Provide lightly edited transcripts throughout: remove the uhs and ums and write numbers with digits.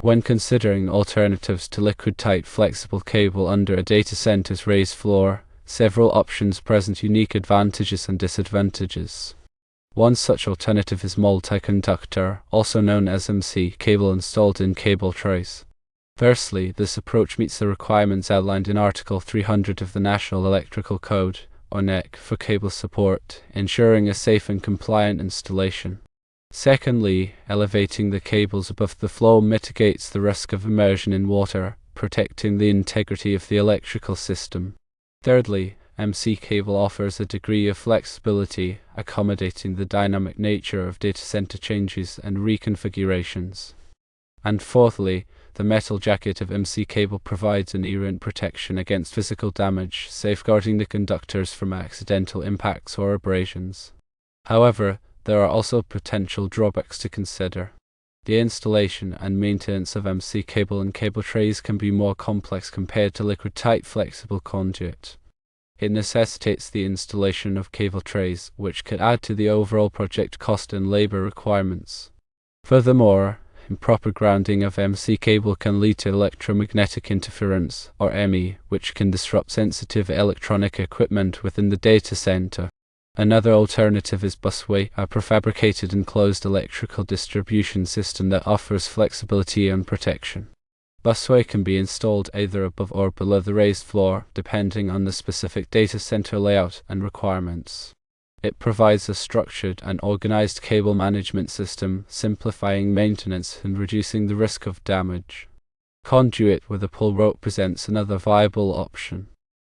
When considering alternatives to liquid-tight flexible cable under a data center's raised floor, several options present unique advantages and disadvantages. One such alternative is multi-conductor, also known as MC, cable installed in cable trays. Firstly, this approach meets the requirements outlined in Article 300 of the National Electrical Code, or NEC, for cable support, ensuring a safe and compliant installation. Secondly, elevating the cables above the floor mitigates the risk of immersion in water, protecting the integrity of the electrical system. Thirdly, MC cable offers a degree of flexibility, accommodating the dynamic nature of data center changes and reconfigurations. And fourthly, the metal jacket of MC cable provides inherent protection against physical damage, safeguarding the conductors from accidental impacts or abrasions. However, there are also potential drawbacks to consider. The installation and maintenance of MC cable and cable trays can be more complex compared to liquid-tight flexible conduit. It necessitates the installation of cable trays, which could add to the overall project cost and labor requirements. Furthermore, improper grounding of MC cable can lead to electromagnetic interference, or ME, which can disrupt sensitive electronic equipment within the data center. Another alternative is busway, a prefabricated enclosed electrical distribution system that offers flexibility and protection. Busway can be installed either above or below the raised floor, depending on the specific data center layout and requirements. It provides a structured and organized cable management system, simplifying maintenance and reducing the risk of damage. Conduit with a pull rope presents another viable option.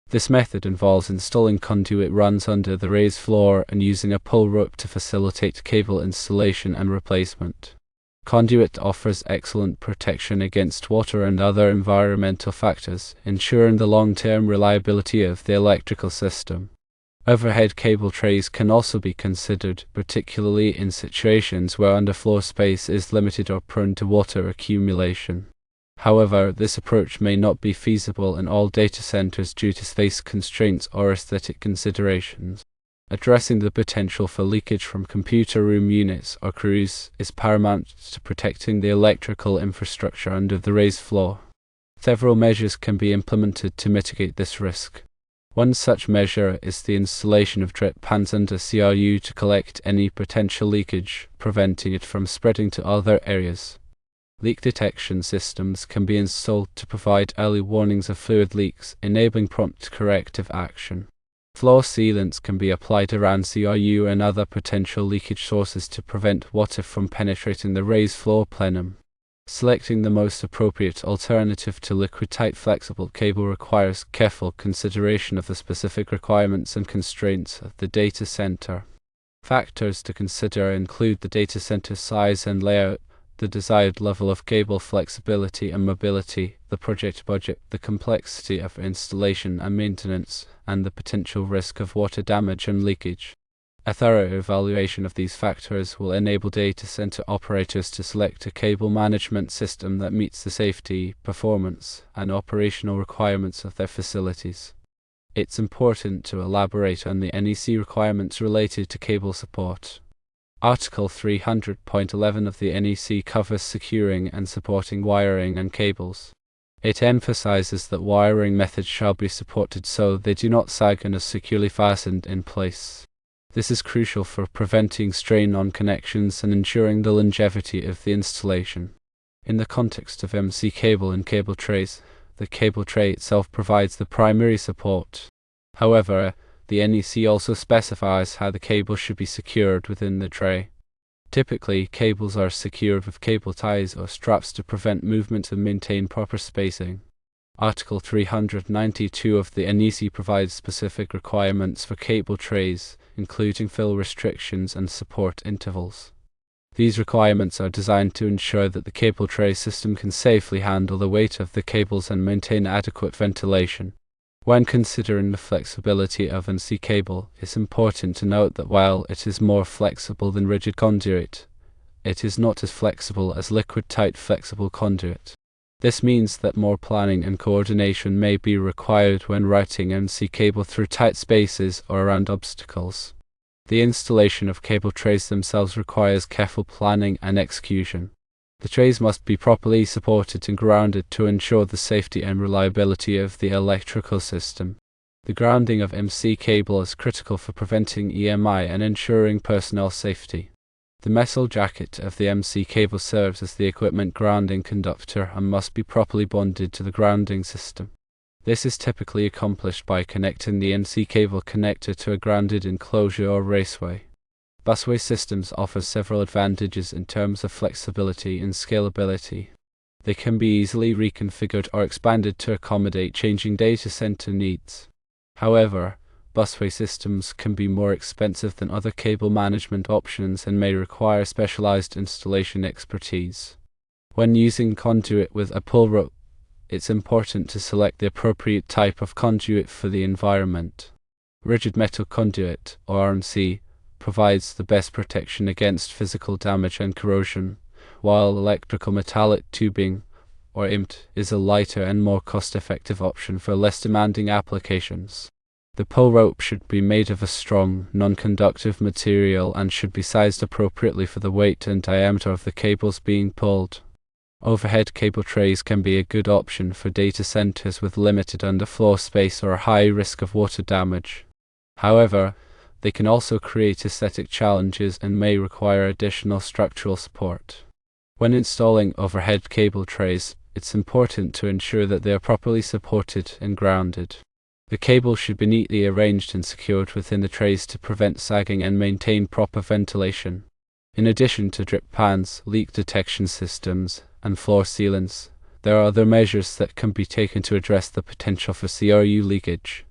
This method involves installing conduit runs under the raised floor and using a pull rope to facilitate cable installation and replacement. Conduit offers excellent protection against water and other environmental factors, ensuring the long-term reliability of the electrical system. Overhead cable trays can also be considered, particularly in situations where underfloor space is limited or prone to water accumulation. However, this approach may not be feasible in all data centers due to space constraints or aesthetic considerations. Addressing the potential for leakage from computer room units or crews is paramount to protecting the electrical infrastructure under the raised floor. Several measures can be implemented to mitigate this risk. One such measure is the installation of drip pans under CRU to collect any potential leakage, preventing it from spreading to other areas. Leak detection systems can be installed to provide early warnings of fluid leaks, enabling prompt corrective action. Floor sealants can be applied around CRU and other potential leakage sources to prevent water from penetrating the raised floor plenum. Selecting the most appropriate alternative to liquid-tight flexible cable requires careful consideration of the specific requirements and constraints of the data center. Factors to consider include the data center size and layout, the desired level of cable flexibility and mobility, the project budget, the complexity of installation and maintenance, and the potential risk of water damage and leakage. A thorough evaluation of these factors will enable data center operators to select a cable management system that meets the safety, performance, and operational requirements of their facilities. It's important to elaborate on the NEC requirements related to cable support. Article 300.11 of the NEC covers securing and supporting wiring and cables. It emphasizes that wiring methods shall be supported so they do not sag and are securely fastened in place. This is crucial for preventing strain on connections and ensuring the longevity of the installation. In the context of MC cable and cable trays, the cable tray itself provides the primary support. However, the NEC also specifies how the cable should be secured within the tray. Typically, cables are secured with cable ties or straps to prevent movement and maintain proper spacing. Article 392 of the NEC provides specific requirements for cable trays, including fill restrictions and support intervals. These requirements are designed to ensure that the cable tray system can safely handle the weight of the cables and maintain adequate ventilation. When considering the flexibility of MC cable, it's important to note that while it is more flexible than rigid conduit, it is not as flexible as liquid-tight flexible conduit. This means that more planning and coordination may be required when routing MC cable through tight spaces or around obstacles. The installation of cable trays themselves requires careful planning and execution. The trays must be properly supported and grounded to ensure the safety and reliability of the electrical system. The grounding of MC cable is critical for preventing EMI and ensuring personnel safety. The metal jacket of the MC cable serves as the equipment grounding conductor and must be properly bonded to the grounding system. This is typically accomplished by connecting the MC cable connector to a grounded enclosure or raceway. Busway systems offer several advantages in terms of flexibility and scalability. They can be easily reconfigured or expanded to accommodate changing data center needs. However, busway systems can be more expensive than other cable management options and may require specialized installation expertise. When using conduit with a pull rope, it's important to select the appropriate type of conduit for the environment. Rigid metal conduit, or RMC, provides the best protection against physical damage and corrosion, while electrical metallic tubing, or IMT, is a lighter and more cost-effective option for less demanding applications. The pull rope should be made of a strong, non-conductive material and should be sized appropriately for the weight and diameter of the cables being pulled. Overhead cable trays can be a good option for data centers with limited underfloor space or a high risk of water damage. However, they can also create aesthetic challenges and may require additional structural support. When installing overhead cable trays, it's important to ensure that they are properly supported and grounded. The cable should be neatly arranged and secured within the trays to prevent sagging and maintain proper ventilation. In addition to drip pans, leak detection systems, and floor sealants, there are other measures that can be taken to address the potential for CRU leakage.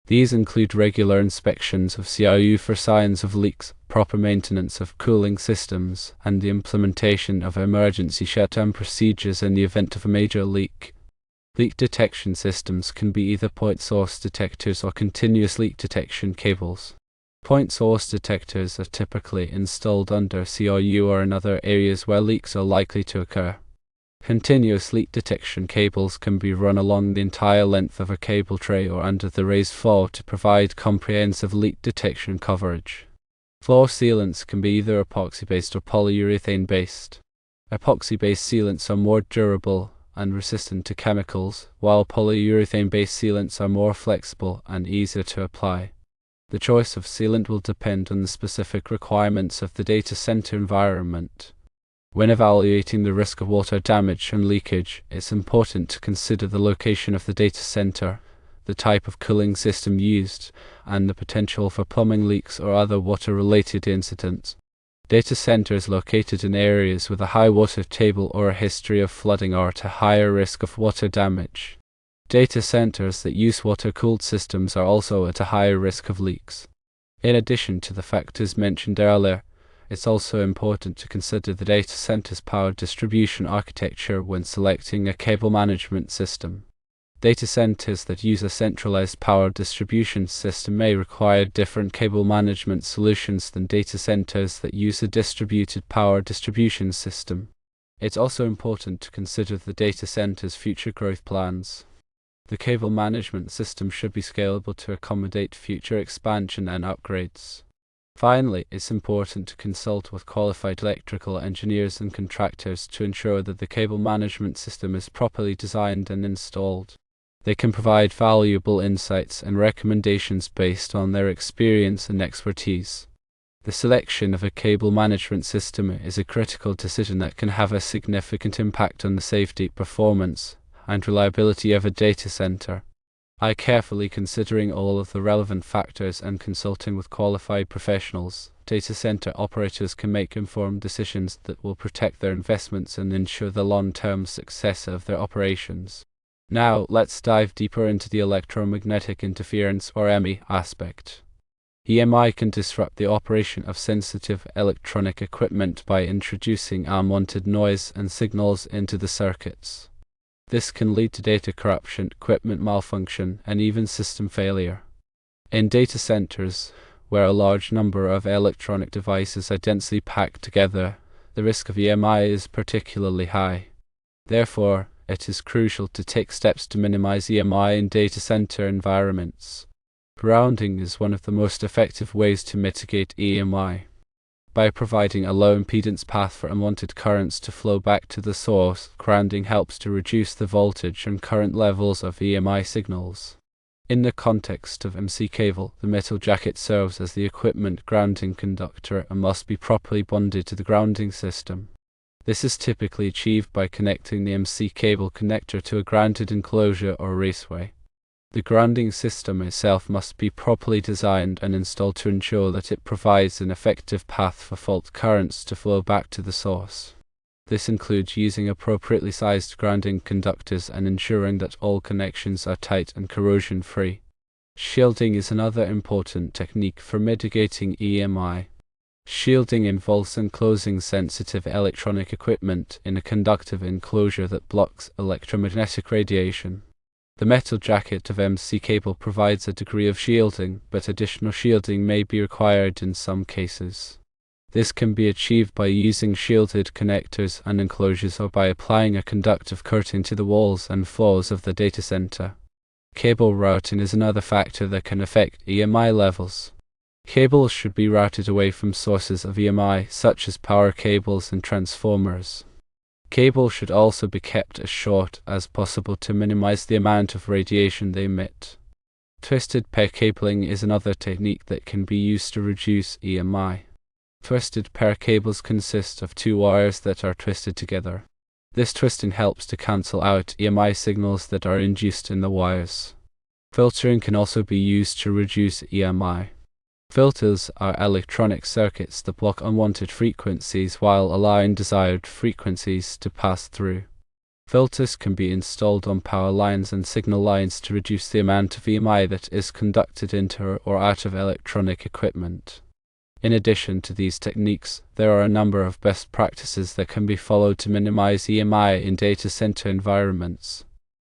These include regular inspections of CRU for signs of leaks, proper maintenance of cooling systems, and the implementation of emergency shutdown procedures in the event of a major leak. Leak detection systems can be either point source detectors or continuous leak detection cables. Point source detectors are typically installed under CRU or in other areas where leaks are likely to occur. Continuous leak detection cables can be run along the entire length of a cable tray or under the raised floor to provide comprehensive leak detection coverage. Floor sealants can be either epoxy-based or polyurethane-based. Epoxy-based sealants are more durable and resistant to chemicals, while polyurethane-based sealants are more flexible and easier to apply. The choice of sealant will depend on the specific requirements of the data center environment. When evaluating the risk of water damage and leakage, it's important to consider the location of the data center, the type of cooling system used, and the potential for plumbing leaks or other water-related incidents. Data centers located in areas with a high water table or a history of flooding are at a higher risk of water damage. Data centers that use water-cooled systems are also at a higher risk of leaks. In addition to the factors mentioned earlier, it's also important to consider the data center's power distribution architecture when selecting a cable management system. Data centers that use a centralized power distribution system may require different cable management solutions than data centers that use a distributed power distribution system. It's also important to consider the data center's future growth plans. The cable management system should be scalable to accommodate future expansion and upgrades. Finally, it's important to consult with qualified electrical engineers and contractors to ensure that the cable management system is properly designed and installed. They can provide valuable insights and recommendations based on their experience and expertise. The selection of a cable management system is a critical decision that can have a significant impact on the safety, performance, and reliability of a data center. By carefully considering all of the relevant factors and consulting with qualified professionals, data center operators can make informed decisions that will protect their investments and ensure the long-term success of their operations. Now, let's dive deeper into the electromagnetic interference or EMI aspect. EMI can disrupt the operation of sensitive electronic equipment by introducing unwanted noise and signals into the circuits. This can lead to data corruption, equipment malfunction, and even system failure. In data centers, where a large number of electronic devices are densely packed together, the risk of EMI is particularly high. Therefore, it is crucial to take steps to minimize EMI in data center environments. Grounding is one of the most effective ways to mitigate EMI. By providing a low impedance path for unwanted currents to flow back to the source, grounding helps to reduce the voltage and current levels of EMI signals. In the context of MC cable, the metal jacket serves as the equipment grounding conductor and must be properly bonded to the grounding system. This is typically achieved by connecting the MC cable connector to a grounded enclosure or raceway. The grounding system itself must be properly designed and installed to ensure that it provides an effective path for fault currents to flow back to the source. This includes using appropriately sized grounding conductors and ensuring that all connections are tight and corrosion-free. Shielding is another important technique for mitigating EMI. Shielding involves enclosing sensitive electronic equipment in a conductive enclosure that blocks electromagnetic radiation. The metal jacket of MC cable provides a degree of shielding, but additional shielding may be required in some cases. This can be achieved by using shielded connectors and enclosures or by applying a conductive coating to the walls and floors of the data center. Cable routing is another factor that can affect EMI levels. Cables should be routed away from sources of EMI, such as power cables and transformers. Cables should also be kept as short as possible to minimize the amount of radiation they emit. Twisted pair cabling is another technique that can be used to reduce EMI. Twisted pair cables consist of two wires that are twisted together. This twisting helps to cancel out EMI signals that are induced in the wires. Filtering can also be used to reduce EMI. Filters are electronic circuits that block unwanted frequencies while allowing desired frequencies to pass through. Filters can be installed on power lines and signal lines to reduce the amount of EMI that is conducted into or out of electronic equipment. In addition to these techniques, there are a number of best practices that can be followed to minimize EMI in data center environments.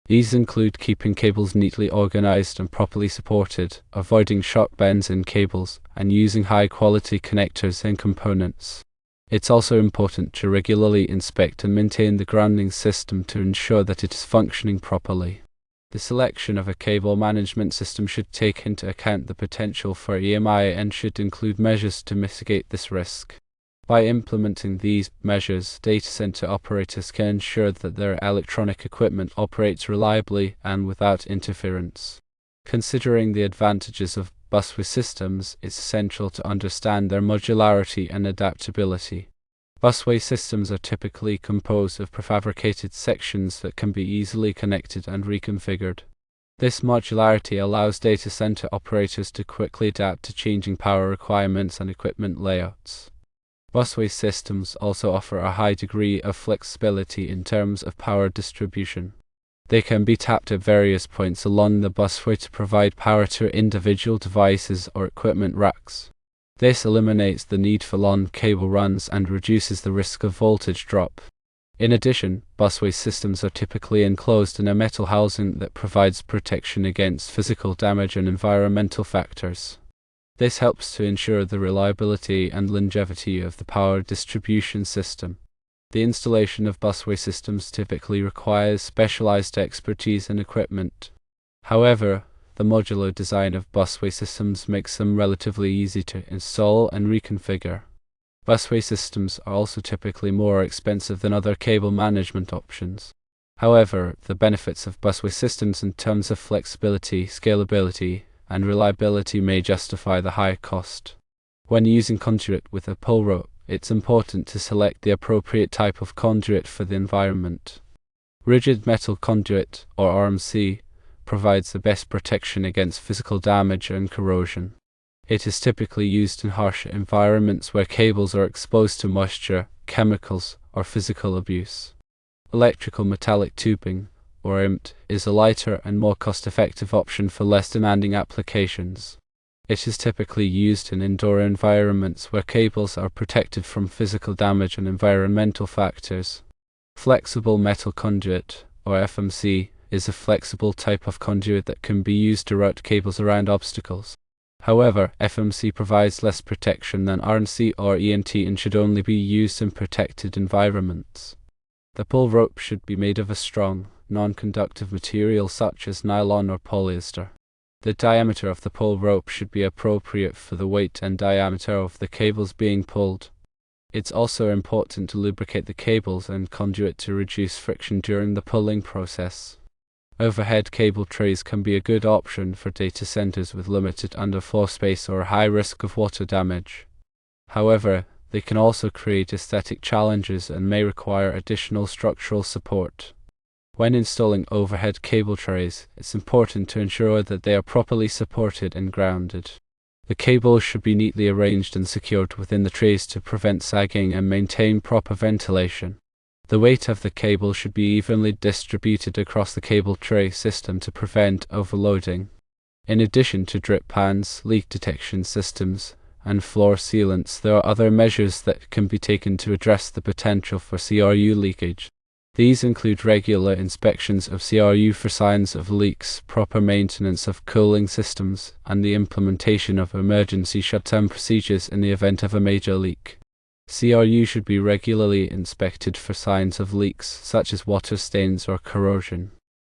These include keeping cables neatly organized and properly supported, avoiding sharp bends in cables, and using high-quality connectors and components. It's also important to regularly inspect and maintain the grounding system to ensure that it is functioning properly. The selection of a cable management system should take into account the potential for EMI and should include measures to mitigate this risk. By implementing these measures, data center operators can ensure that their electronic equipment operates reliably and without interference. Considering the advantages of busway systems, it's essential to understand their modularity and adaptability. Busway systems are typically composed of prefabricated sections that can be easily connected and reconfigured. This modularity allows data center operators to quickly adapt to changing power requirements and equipment layouts. Busway systems also offer a high degree of flexibility in terms of power distribution. They can be tapped at various points along the busway to provide power to individual devices or equipment racks. This eliminates the need for long cable runs and reduces the risk of voltage drop. In addition, busway systems are typically enclosed in a metal housing that provides protection against physical damage and environmental factors. This helps to ensure the reliability and longevity of the power distribution system. The installation of busway systems typically requires specialized expertise and equipment. However, the modular design of busway systems makes them relatively easy to install and reconfigure. Busway systems are also typically more expensive than other cable management options. However, the benefits of busway systems in terms of flexibility, scalability, and reliability may justify the high cost. When using conduit with a pull rope, it's important to select the appropriate type of conduit for the environment. Rigid metal conduit, or RMC, provides the best protection against physical damage and corrosion. It is typically used in harsh environments where cables are exposed to moisture, chemicals, or physical abuse. Electrical metallic tubing, or IMT, is a lighter and more cost-effective option for less demanding applications. It is typically used in indoor environments where cables are protected from physical damage and environmental factors. Flexible metal conduit, or FMC, is a flexible type of conduit that can be used to route cables around obstacles. However, FMC provides less protection than RMC or ENT and should only be used in protected environments. The pull rope should be made of a strong, non-conductive material such as nylon or polyester. The diameter of the pull rope should be appropriate for the weight and diameter of the cables being pulled. It's also important to lubricate the cables and conduit to reduce friction during the pulling process. Overhead cable trays can be a good option for data centers with limited underfloor space or high risk of water damage. However, they can also create aesthetic challenges and may require additional structural support. When installing overhead cable trays, it's important to ensure that they are properly supported and grounded. The cables should be neatly arranged and secured within the trays to prevent sagging and maintain proper ventilation. The weight of the cable should be evenly distributed across the cable tray system to prevent overloading. In addition to drip pans, leak detection systems, and floor sealants, there are other measures that can be taken to address the potential for CRU leakage. These include regular inspections of CRU for signs of leaks, proper maintenance of cooling systems, and the implementation of emergency shutdown procedures in the event of a major leak. CRU should be regularly inspected for signs of leaks, such as water stains or corrosion.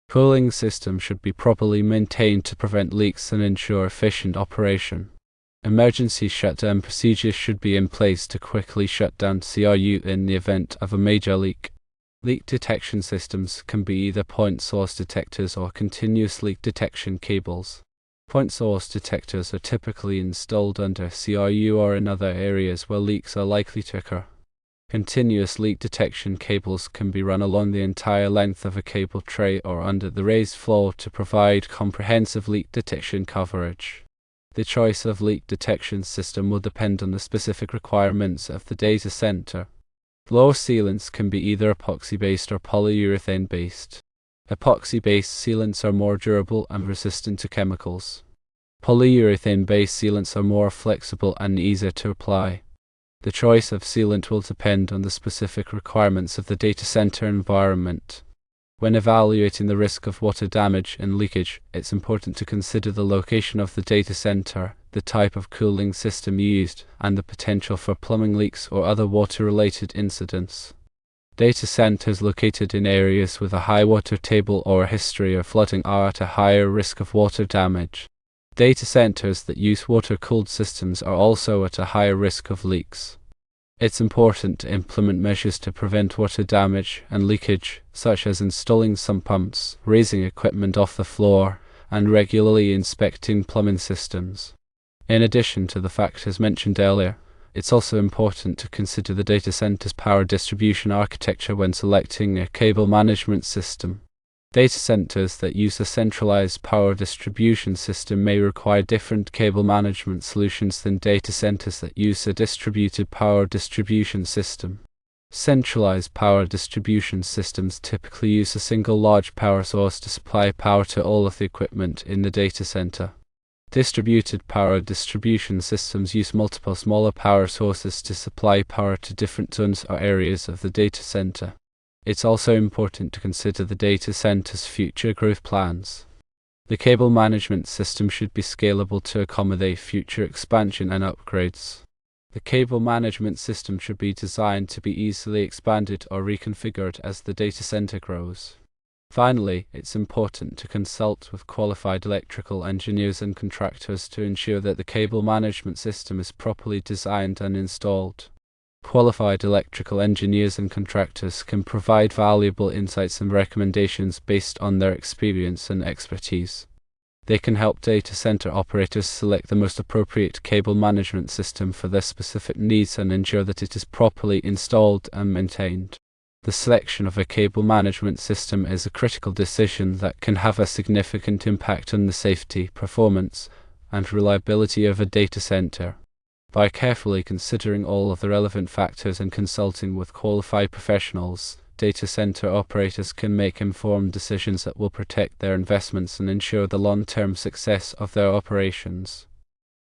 Cooling systems should be properly maintained to prevent leaks and ensure efficient operation. Emergency shutdown procedures should be in place to quickly shut down CRU in the event of a major leak. Leak detection systems can be either point source detectors or continuous leak detection cables. Point source detectors are typically installed under CRU or in other areas where leaks are likely to occur. Continuous leak detection cables can be run along the entire length of a cable tray or under the raised floor to provide comprehensive leak detection coverage. The choice of leak detection system will depend on the specific requirements of the data center. Floor sealants can be either epoxy-based or polyurethane-based. Epoxy-based sealants are more durable and resistant to chemicals. Polyurethane-based sealants are more flexible and easier to apply. The choice of sealant will depend on the specific requirements of the data center environment. When evaluating the risk of water damage and leakage, it's important to consider the location of the data center, the type of cooling system used, and the potential for plumbing leaks or other water-related incidents. Data centers located in areas with a high water table or a history of flooding are at a higher risk of water damage. Data centers that use water-cooled systems are also at a higher risk of leaks. It's important to implement measures to prevent water damage and leakage, such as installing sump pumps, raising equipment off the floor, and regularly inspecting plumbing systems. In addition to the factors mentioned earlier, it's also important to consider the data center's power distribution architecture when selecting a cable management system. Data centers that use a centralized power distribution system may require different cable management solutions than data centers that use a distributed power distribution system. Centralized power distribution systems typically use a single large power source to supply power to all of the equipment in the data center. Distributed power distribution systems use multiple smaller power sources to supply power to different zones or areas of the data center. It's also important to consider the data center's future growth plans. The cable management system should be scalable to accommodate future expansion and upgrades. The cable management system should be designed to be easily expanded or reconfigured as the data center grows. Finally, it's important to consult with qualified electrical engineers and contractors to ensure that the cable management system is properly designed and installed. Qualified electrical engineers and contractors can provide valuable insights and recommendations based on their experience and expertise. They can help data center operators select the most appropriate cable management system for their specific needs and ensure that it is properly installed and maintained. The selection of a cable management system is a critical decision that can have a significant impact on the safety, performance, and reliability of a data center. By carefully considering all of the relevant factors and consulting with qualified professionals, data center operators can make informed decisions that will protect their investments and ensure the long-term success of their operations.